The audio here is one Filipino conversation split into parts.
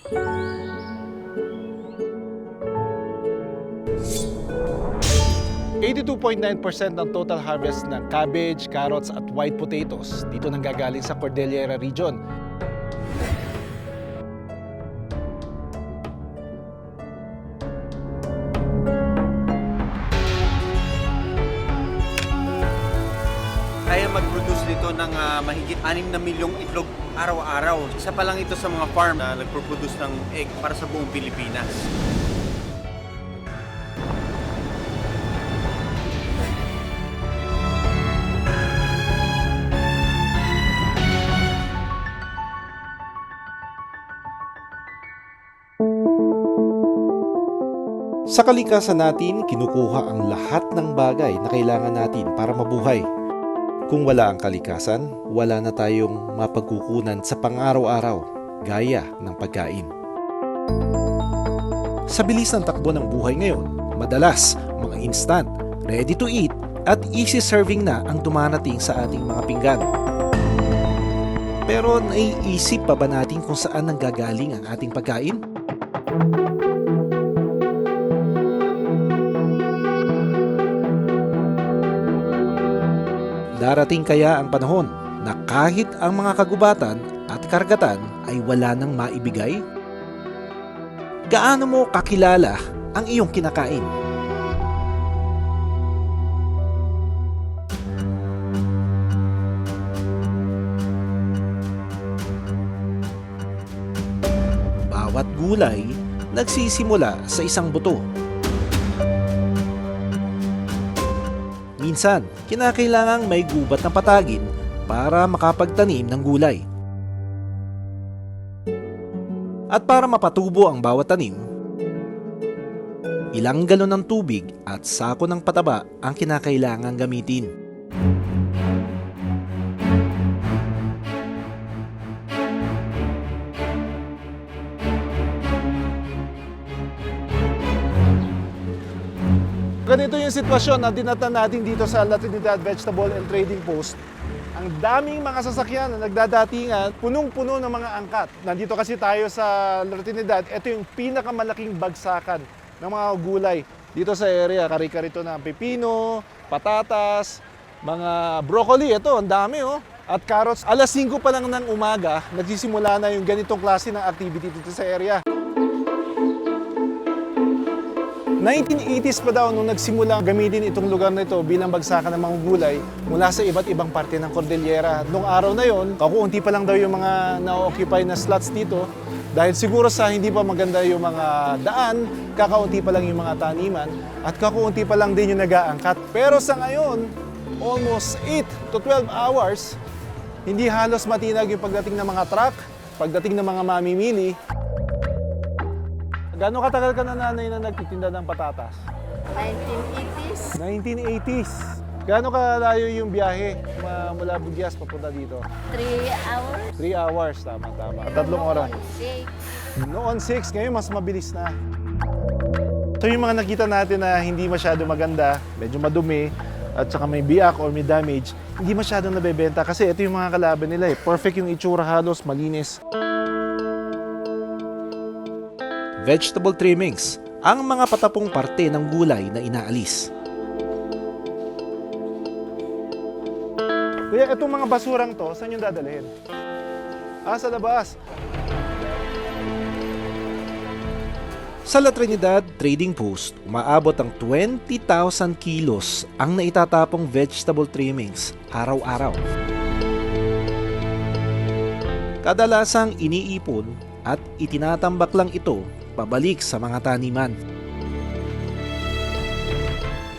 82.9% ng total harvest ng cabbage, carrots at white potatoes dito nanggagaling sa Cordillera Region. Kaya mag-produce nito ng mahigit 6 na milyong itlog araw-araw. Isa pa lang ito sa mga farm na nagpo-produce ng egg para sa buong Pilipinas. Sa kalikasan natin, kinukuha ang lahat ng bagay na kailangan natin para mabuhay. Kung wala ang kalikasan, wala na tayong mapagkukunan sa pang-araw-araw, gaya ng pagkain. Sa bilis ng takbo ng buhay ngayon, madalas mga instant, ready to eat at easy serving na ang dumarating sa ating mga pinggan. Pero naiisip pa ba natin kung saan nanggagaling ang ating pagkain? Darating kaya ang panahon na kahit ang mga kagubatan at karagatan ay wala nang maibigay? Gaano mo kakilala ang iyong kinakain? Bawat gulay nagsisimula sa isang buto. Minsan, kinakailangang may gubat na patagin para makapagtanim ng gulay. At para mapatubo ang bawat tanim, ilang galon ng tubig at sako ng pataba ang kinakailangang gamitin. Ganito yung sitwasyon na dinatan natin dito sa La Trinidad Vegetable and Trading Post. Ang daming mga sasakyan na nagdadatingan, punong-puno ng mga angkat. Nandito kasi tayo sa La Trinidad, ito yung pinakamalaking bagsakan ng mga gulay dito sa area. Kari-karito na pepino, patatas, mga broccoli, ito ang dami at carrots. Alas 5 pa lang ng umaga, nagsisimula na yung ganitong klase ng activity dito sa area. 1980s pa daw nung nagsimula gamitin itong lugar na ito bilang bagsakan ng mga gulay mula sa iba't ibang parte ng Cordillera. Noong araw na yon, kakuunti pa lang daw yung mga na-occupy na slots dito dahil siguro sa hindi pa maganda yung mga daan, kakaunti pa lang yung mga taniman at kakaunti pa lang din yung nag-aangkat. Pero sa ngayon, almost 8 to 12 hours, hindi halos matinag yung pagdating ng mga truck, pagdating ng mga mamimili. Gaano katagal ka na nanay na nagtitinda ng patatas? 1980s. 1980s. Gaano kalayo yung biyahe mula Bugyas papunta dito? 3 hours. 3 hours, tama. 3 oras. 6. Noon 6, ngayon mas mabilis na. Ito yung mga nakita natin na hindi masyado maganda, medyo madumi, at saka may biyak or may damage, hindi masyadong nabebenta kasi ito yung mga kalaban nila eh. Perfect yung itsura halos, malinis. Vegetable trimmings, ang mga patapong parte ng gulay na inaalis. Kaya itong mga basurang to, saan yung dadalhin? Sa labas. Sa La Trinidad Trading Post, umaabot ang 20,000 kilos ang naitatapong vegetable trimmings araw-araw. Kadalasang iniipon at itinatambak lang ito pabalik sa mga taniman.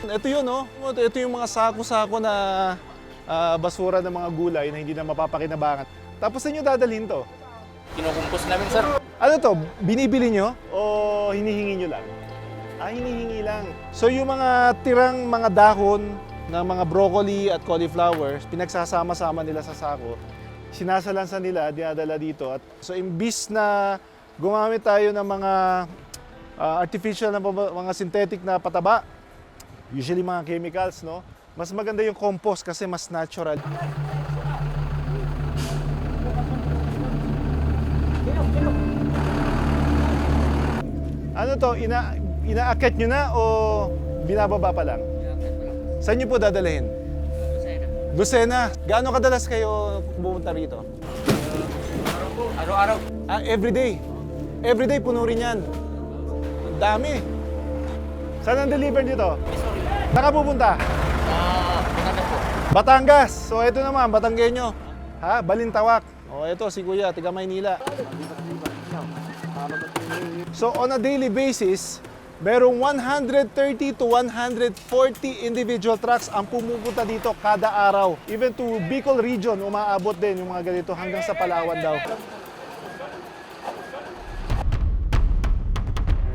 Ito yun, ito yung mga sako-sako na basura ng mga gulay na hindi na mapapakinabangan. Tapos saan nyo dadalhin to? Kinukumpos namin, sir. Ano to? Binibili nyo o hinihingi nyo lang? Hinihingi lang. So yung mga tirang mga dahon ng mga broccoli at cauliflower, pinagsasama-sama nila sa sako, sinasalansan nila, dinadala dito. At so imbis na gumamit tayo ng mga artificial na mga synthetic na pataba, usually mga chemicals, mas maganda yung compost kasi mas natural. Ano to, inaakyat nyo na o binababa pa lang? Saan nyo po dadalhin? Lucena. Gaano kadalas kayo pumunta rito? Araw-araw. Everyday. Everyday puno rin yan. Ang dami. Saan ang deliver dito? Saan ka pupunta? Batangas. So ito naman, Batanggenyo. Ha? Balintawak. O ito si Kuya, tiga Maynila. So on a daily basis, merong 130 to 140 individual trucks ang pumupunta dito kada araw. Even to Bicol region, umaabot din yung mga ganito hanggang sa Palawan daw.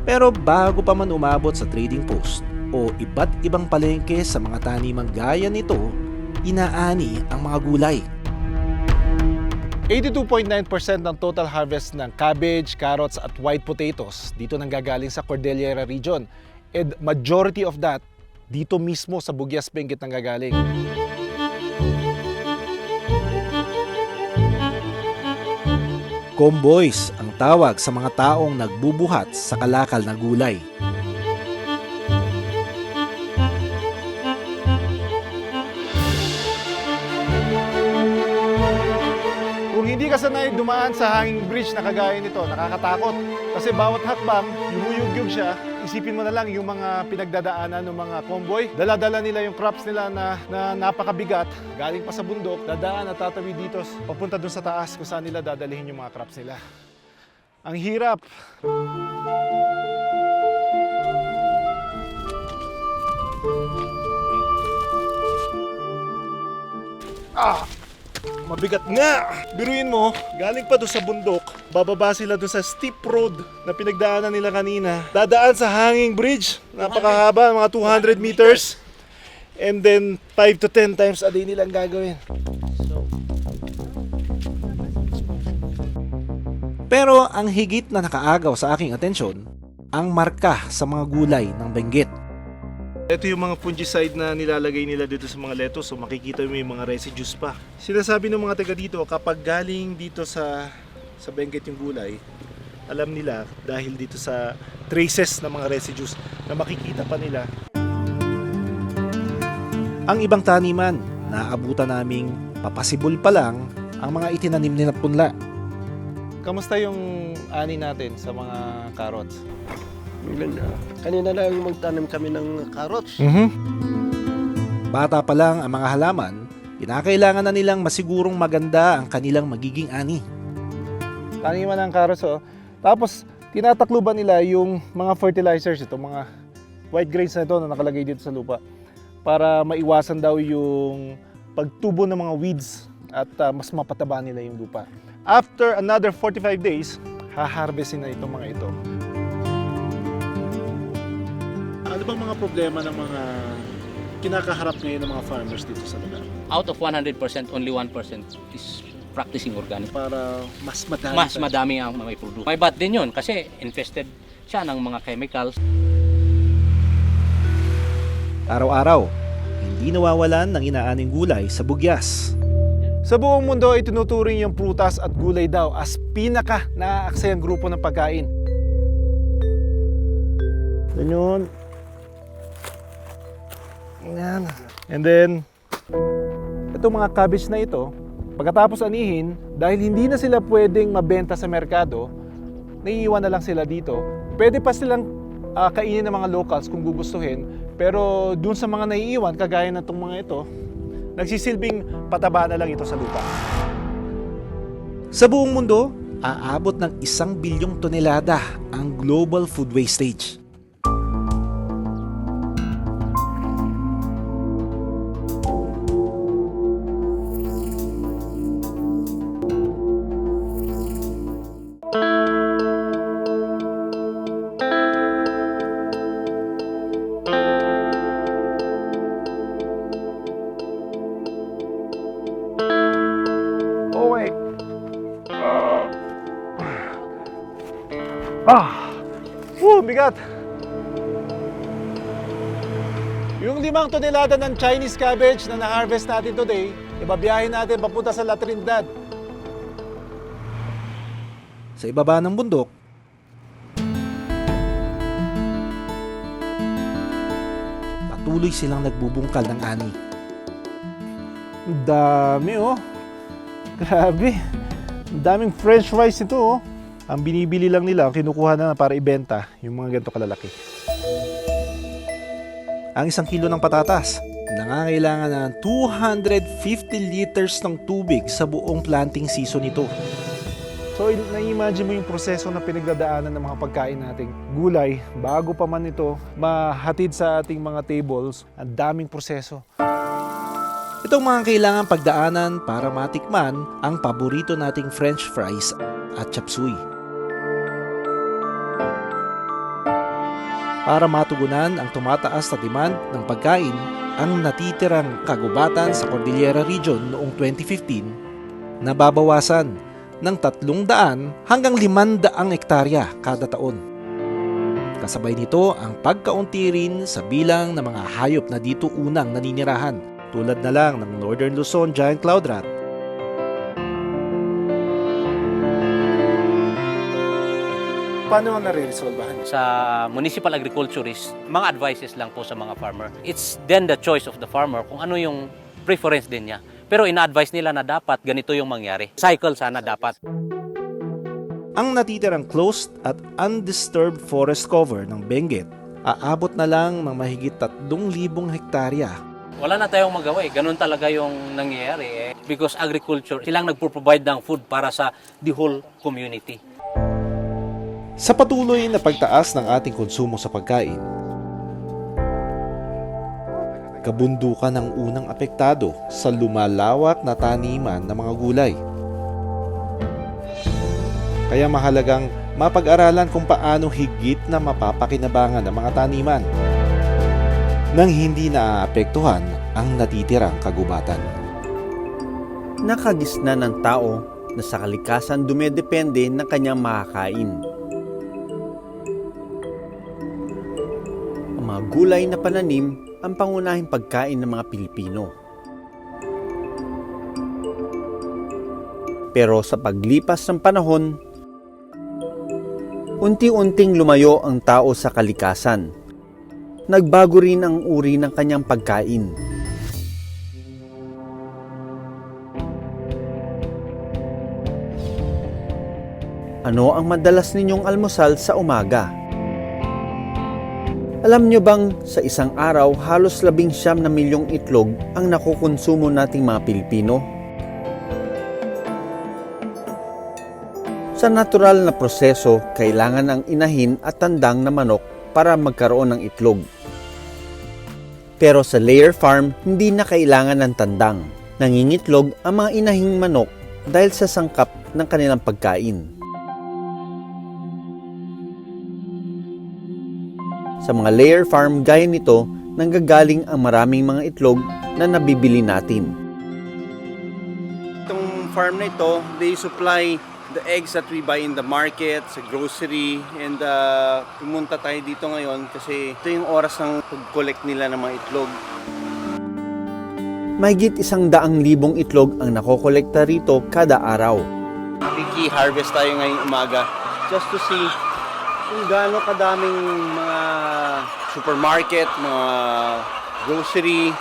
Pero bago pa man umabot sa trading post o iba't ibang palengke sa mga tanimang gaya nito, inaani ang mga gulay. 82.9% ng total harvest ng cabbage, carrots at white potatoes dito nanggagaling sa Cordillera region. And majority of that dito mismo sa Bugyas, Benguet nanggagaling. Comboys ang tawag sa mga taong nagbubuhat sa kalakal na gulay. Kung hindi ka sanay dumaan sa hanging bridge na kagaya nito, nakakatakot. Kasi bawat hakbang, yumuyugyug siya, isipin mo na lang yung mga pinagdadaanan ng mga convoy. Dala-dala nila yung crops nila na napakabigat, galing pa sa bundok, dadaan at tatawid dito, papunta dun sa taas kung saan nila dadalhin yung mga crops nila. Ang hirap. Mabigat nga! Biruin mo, galing pa doon sa bundok, bababa sila doon sa steep road na pinagdaanan nila kanina. Dadaan sa hanging bridge, napakahaba, mga 200 meters. And then 5 to 10 times a day nilang gagawin. Pero ang higit na nakaagaw sa aking atensyon, ang marka sa mga gulay ng Benguet. Ito yung mga fungicide na nilalagay nila dito sa mga lettuce, so makikita mo yung mga residues pa. Sinasabi ng mga taga dito, kapag galing dito sa Benguet yung gulay, alam nila dahil dito sa traces ng mga residues na makikita pa nila. Ang ibang taniman, naabutan naming papasibol pa lang ang mga itinanim nila punla. Kamusta yung ani natin sa mga carrots? Maganda. Kanina lang magtanim kami ng carrots. Bata pa lang ang mga halaman, kinakailangan na nilang masigurong maganda ang kanilang magiging ani. Taniman ng carrots, oh. Tapos, tinatakluban nila yung mga fertilizers, ito, mga white grains na ito na nakalagay dito sa lupa para maiwasan daw yung pagtubo ng mga weeds at mas mapataba nila yung lupa. After another 45 days, haharvestin na itong mga ito. Ano bang mga problema ng mga kinakaharap ngayon ng mga farmers dito sa lugar? Out of 100%, only 1% is practicing organic. Para mas madami. Mas madami ang may produce. May bad din yun kasi infested siya ng mga chemicals. Araw-araw, hindi nawawalan ng inaaning gulay sa Bugyas. Sa buong mundo ay tinuturing yung prutas at gulay daw as pinaka naaaksayang grupo ng pagkain. Ganyan. Yan. And then, itong mga cabbage na ito, pagkatapos anihin, dahil hindi na sila pwedeng mabenta sa merkado, naiiwan na lang sila dito. Pwede pa silang kainin ng mga locals kung gugustuhin, pero dun sa mga naiiwan, kagaya na itong mga ito, nagsisilbing pataba na lang ito sa lupa. Sa buong mundo, aabot ng 1 bilyong tonelada ang global food wastage. Bigat! Yung 5 tonelada ng Chinese cabbage na na-harvest natin today, ibabiyahin natin papunta sa La Trinidad. Sa ibaba ng bundok, patuloy silang nagbubungkal ng ani. Ang dami oh. Grabe. Ang daming french fries ito oh. Ang binibili lang nila, kinukuha na para ibenta yung mga ganito kalalaki. Ang 1 kilo ng patatas, nangangailangan ng 250 liters ng tubig sa buong planting season nito. So, na-imagine mo yung proseso na pinagdadaanan ng mga pagkain nating gulay. Bago pa man ito mahatid sa ating mga tables, ang daming proseso. Itong mga kailangan pagdaanan para matikman ang paborito nating french fries at chop suey. Para matugunan ang tumataas na demand ng pagkain, ang natitirang kagubatan sa Cordillera Region noong 2015 nababawasan ng 300 hanggang 500 hektarya kada taon. Kasabay nito ang pagkaunti rin sa bilang ng mga hayop na dito unang naninirahan, tulad na lang ng Northern Luzon giant cloud rat. Paano nga nare-resolvahan? Sa municipal agriculturist, mga advices lang po sa mga farmer. It's then the choice of the farmer kung ano yung preference din niya. Pero ina-advise nila na dapat ganito yung mangyari. Cycle sana dapat. Ang natitirang closed at undisturbed forest cover ng Benguet aabot na lang ng mahigit 3,000 hektarya. Wala na tayong magawa eh. Ganun talaga yung nangyayari eh. Because agriculture, silang nagpo-provide ng food para sa the whole community. Sa patuloy na pagtaas ng ating konsumo sa pagkain, kabundukan ang unang apektado sa lumalawak na taniman ng mga gulay. Kaya mahalagang mapag-aralan kung paano higit na mapapakinabangan ng mga taniman nang hindi naaapektuhan ang natitirang kagubatan. Nakagisna ng tao na sa kalikasan dumedepende ng kanyang makakain. Ang mga gulay na pananim ang pangunahing pagkain ng mga Pilipino. Pero sa paglipas ng panahon, unti-unting lumayo ang tao sa kalikasan. Nagbago rin ang uri ng kanyang pagkain. Ano ang madalas ninyong almusal sa umaga? Alam nyo bang sa isang araw halos 19 na milyong itlog ang nakukonsumo nating mga Pilipino? Sa natural na proseso, kailangan ang inahin at tandang na manok para magkaroon ng itlog. Pero sa layer farm, hindi na kailangan ng tandang. Nangingitlog ang mga inahing manok dahil sa sangkap ng kanilang pagkain. Sa mga layer farm gaya nito, nanggagaling ang maraming mga itlog na nabibili natin. Itong farm na ito, they supply the eggs that we buy in the market, sa grocery, and pumunta tayo dito ngayon kasi ito yung oras ng pag-collect nila ng mga itlog. Mahigit 100,000 itlog ang nakokolekta rito kada araw. Kiki-harvest tayo ngayong umaga just to see kung gaano kadaming mga supermarket, mga grocery,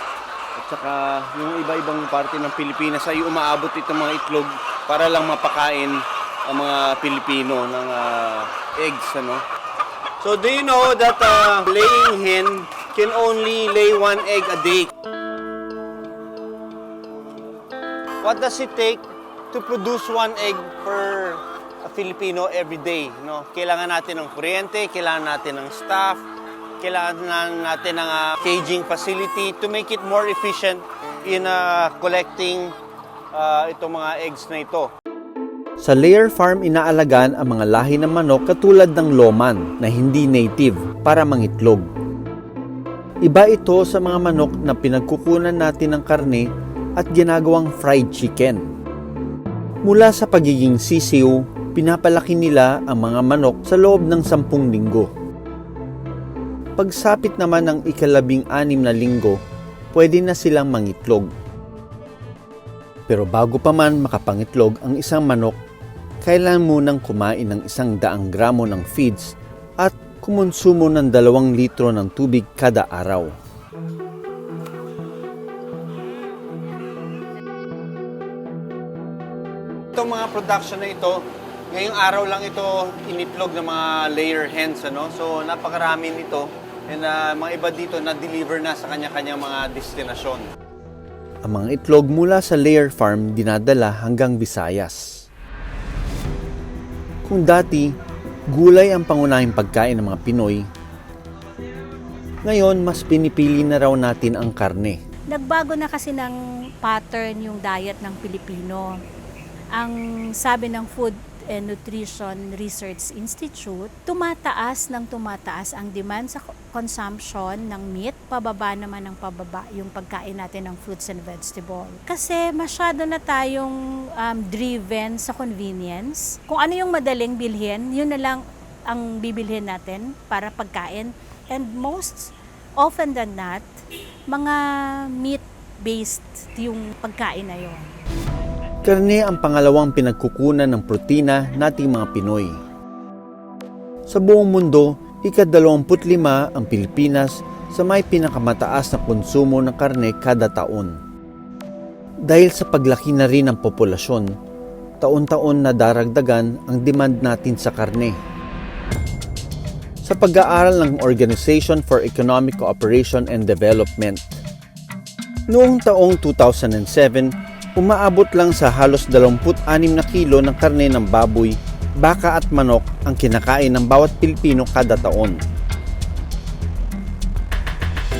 at saka yung iba-ibang parte ng Pilipinas ay umaabot itong mga itlog para lang mapakain ang mga Pilipino ng eggs. So do you know that laying hen can only lay 1 egg a day? What does it take to produce 1 egg per Filipino every day? Kailangan natin ng kuryente, kailangan natin ng staff, kailangan natin ng caging facility to make it more efficient in collecting itong mga eggs na ito. Sa layer farm, inaalagaan ang mga lahi ng manok katulad ng Loman na hindi native para mangitlog. Iba ito sa mga manok na pinagkukunan natin ng karne at ginagawang fried chicken. Mula sa pagiging sisiw, pinapalaki nila ang mga manok sa loob ng 10 linggo. Pagsapit naman ng 16 na linggo, pwede na silang mangitlog. Pero bago pa man makapangitlog ang isang manok, kailangan munang kumain ng 100 gramo ng feeds at kumonsumo ng 2 litro ng tubig kada araw. production na ito, ngayong araw lang ito initlog ng mga layer hens, ano? So napakarami nito and mga iba dito na-deliver na sa kanya-kanyang mga destinasyon. Ang mga itlog mula sa layer farm dinadala hanggang Visayas. Kung dati, gulay ang pangunahing pagkain ng mga Pinoy, ngayon mas pinipili na raw natin ang karne. Nagbago na kasi ng pattern yung diet ng Pilipino. Ang sabi ng Food and Nutrition Research Institute, tumataas ang demand sa consumption ng meat, pababa naman ng pababa yung pagkain natin ng fruits and vegetable. Kasi masyado na tayong driven sa convenience. Kung ano yung madaling bilhin, yun na lang ang bibilhin natin para pagkain. And most often than not, mga meat-based yung pagkain na yun. Karne ang pangalawang pinagkukunan ng protina nating mga Pinoy. Sa buong mundo, ika-25 ang Pilipinas sa may pinakamataas na konsumo ng karne kada taon. Dahil sa paglaki na rin ng populasyon, taon-taon na daragdagan ang demand natin sa karne. Sa pag-aaral ng Organization for Economic Cooperation and Development, noong taong 2007, umaabot lang sa halos 26 na kilo ng karne ng baboy, baka at manok ang kinakain ng bawat Pilipino kada taon.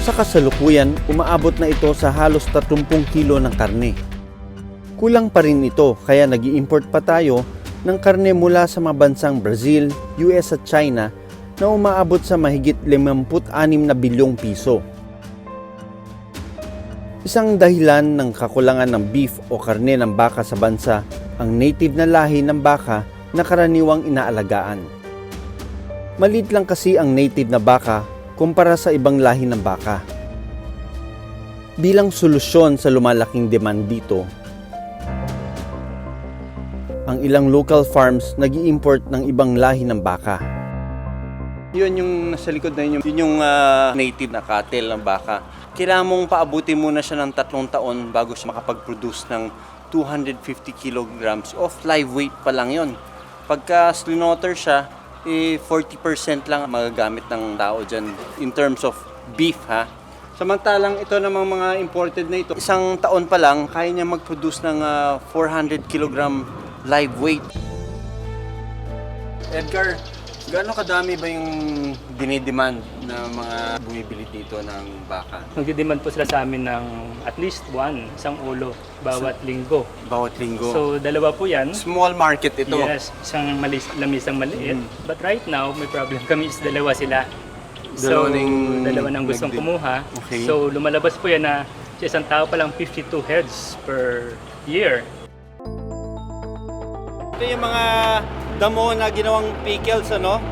Sa kasalukuyan, umaabot na ito sa halos 30 kilo ng karne. Kulang pa rin ito kaya nag-i-import pa tayo ng karne mula sa mga bansang Brazil, US at China na umaabot sa mahigit 56 na bilyong piso. Isang dahilan ng kakulangan ng beef o karne ng baka sa bansa ang native na lahi ng baka na karaniwang inaalagaan. Maliit lang kasi ang native na baka kumpara sa ibang lahi ng baka. Bilang solusyon sa lumalaking demand dito, ang ilang local farms nag-i-import ng ibang lahi ng baka. Yun yung nasa likod na yun yung native na cattle ng baka. Kailangan mong paabutin muna siya ng 3 taon bago siya makapag-produce ng 250 kilograms of live weight pa lang yun. Pagka slaughter siya, 40% lang magagamit ng tao dyan in terms of beef, ha. Samantalang ito namang mga imported na ito, 1 taon pa lang, kaya niya mag-produce ng 400 kilogram live weight. Edgar, gaano kadami ba yung dinidemand na mga bumibili dito ng baka? Nagdi-demand po sila sa amin ng at least isang ulo bawat linggo. Bawat linggo? So, 2 po yan. Small market ito? Yes, isang lamisang maliit. But right now, may problem kami is 2 sila. Dalawa nang gustong kumuha. Okay. So, lumalabas po yan na sa isang tao pa lang 52 heads per year. Ito yung mga damo na ginawang pickles, ano?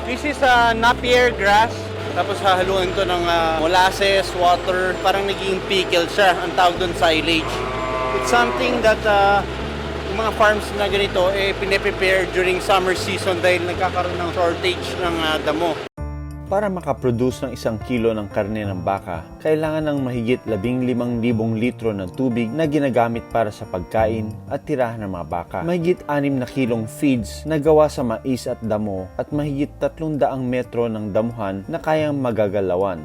This is Napier grass. Tapos hahaluan to ng molasses, water. Parang naging pickle siya. Ang tawag doon silage. It's something that yung mga farms na ganito pine-prepare during summer season dahil nagkakaroon ng shortage ng damo. Para makaproduce ng 1 kilo ng karne ng baka, kailangan ng mahigit 15,000 litro ng tubig na ginagamit para sa pagkain at tirahan ng mga baka. Mahigit 6 na kilong feeds na gawa sa mais at damo at mahigit 300 metro ng damuhan na kayang magagalawan.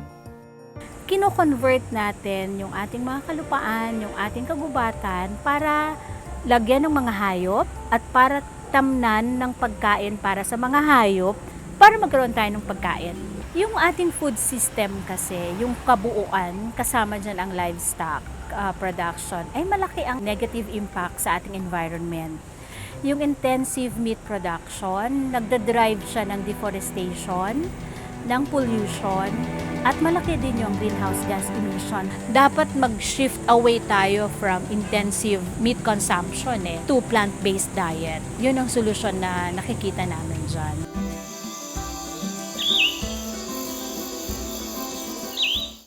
Kino-convert natin yung ating mga kalupaan, yung ating kagubatan para lagyan ng mga hayop at para tamnan ng pagkain para sa mga hayop para magkaroon tayo ng pagkain. Yung ating food system kasi, yung kabuuan, kasama dyan ang livestock production, ay malaki ang negative impact sa ating environment. Yung intensive meat production, nagdadrive siya ng deforestation, ng pollution, at malaki din yung greenhouse gas emission. Dapat mag-shift away tayo from intensive meat consumption to plant-based diet. Yun ang solusyon na nakikita namin dyan.